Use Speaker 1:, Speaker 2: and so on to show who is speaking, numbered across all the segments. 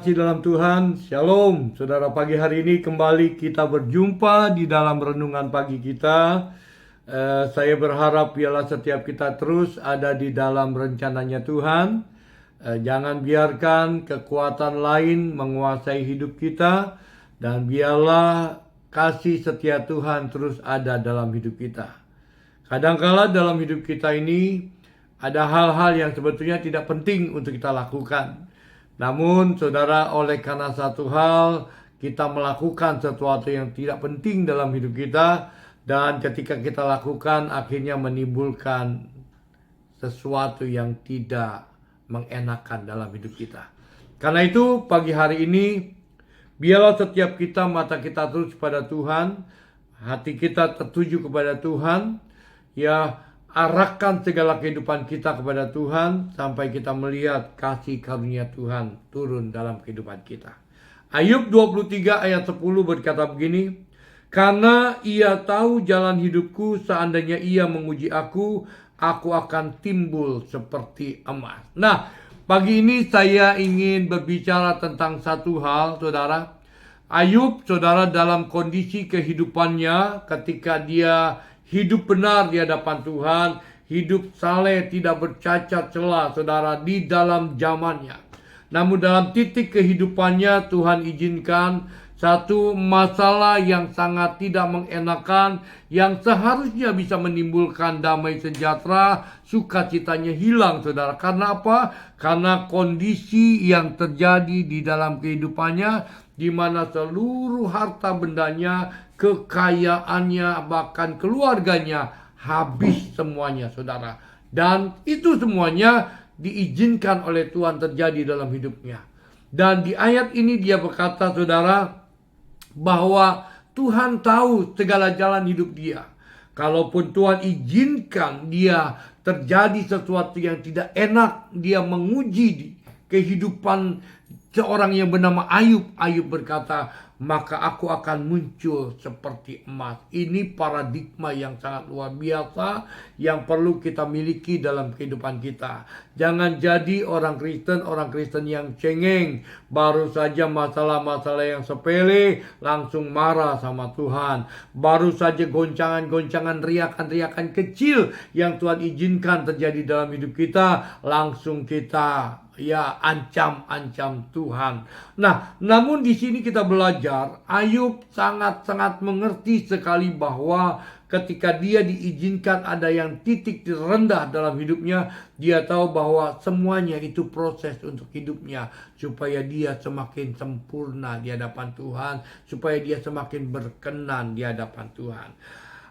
Speaker 1: kasih dalam Tuhan, Shalom. Saudara, pagi hari ini kembali kita berjumpa di dalam renungan pagi kita. Saya berharap biarlah setiap kita terus ada di dalam rencananya Tuhan. Jangan biarkan kekuatan lain menguasai hidup kita. Dan biarlah kasih setia Tuhan terus ada dalam hidup kita. Kadangkala dalam hidup kita ini ada hal-hal yang sebetulnya tidak penting untuk kita lakukan. Namun saudara, oleh karena satu hal kita melakukan sesuatu yang tidak penting dalam hidup kita, dan ketika kita lakukan akhirnya menimbulkan sesuatu yang tidak mengenakan dalam hidup kita. Karena itu pagi hari ini biarlah setiap kita mata kita terus pada Tuhan, hati kita tertuju kepada Tuhan, ya. Arahkan segala kehidupan kita kepada Tuhan sampai kita melihat kasih karunia Tuhan turun dalam kehidupan kita. Ayub 23 ayat 10 berkata begini, "Karena ia tahu jalan hidupku, seandainya ia menguji aku akan timbul seperti emas." Nah, pagi ini saya ingin berbicara tentang satu hal, saudara. Ayub, saudara, dalam kondisi kehidupannya ketika dia hidup benar di hadapan Tuhan, hidup saleh, tidak bercacat celah, saudara, di dalam zamannya. Namun dalam titik kehidupannya Tuhan izinkan satu masalah yang sangat tidak mengenakan, yang seharusnya bisa menimbulkan damai sejahtera, sukacitanya hilang, saudara. Karena apa? Karena kondisi yang terjadi di dalam kehidupannya, di mana seluruh harta bendanya, kekayaannya, bahkan keluarganya habis semuanya, saudara. Dan itu semuanya diizinkan oleh Tuhan terjadi dalam hidupnya. Dan di ayat ini dia berkata, saudara, bahwa Tuhan tahu segala jalan hidup dia. Kalaupun Tuhan izinkan dia terjadi sesuatu yang tidak enak, dia menguji kehidupan seorang yang bernama Ayub. Ayub berkata, "Maka aku akan muncul seperti emas." Ini paradigma yang sangat luar biasa yang perlu kita miliki dalam kehidupan kita. Jangan jadi orang Kristen yang cengeng. Baru saja masalah-masalah yang sepele langsung marah sama Tuhan. Baru saja goncangan-goncangan, riakan-riakan kecil yang Tuhan izinkan terjadi dalam hidup kita, langsung kita ancam Tuhan. Nah, namun di sini kita belajar, Ayub sangat-sangat mengerti sekali bahwa ketika dia diizinkan ada yang titik terendah dalam hidupnya, dia tahu bahwa semuanya itu proses untuk hidupnya, supaya dia semakin sempurna di hadapan Tuhan, supaya dia semakin berkenan di hadapan Tuhan.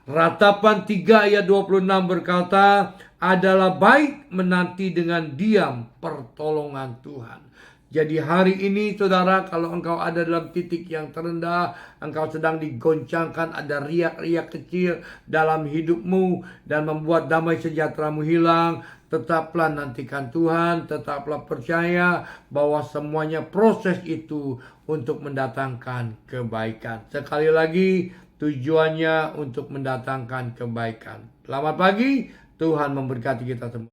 Speaker 1: Ratapan 3 ayat 26 berkata, "Adalah baik menanti dengan diam pertolongan Tuhan." Jadi hari ini, saudara, kalau engkau ada dalam titik yang terendah, engkau sedang digoncangkan, ada riak-riak kecil dalam hidupmu dan membuat damai sejahteramu hilang, tetaplah nantikan Tuhan, tetaplah percaya bahwa semuanya proses itu untuk mendatangkan kebaikan. Sekali lagi, tujuannya untuk mendatangkan kebaikan. Selamat pagi, Tuhan memberkati kita semua.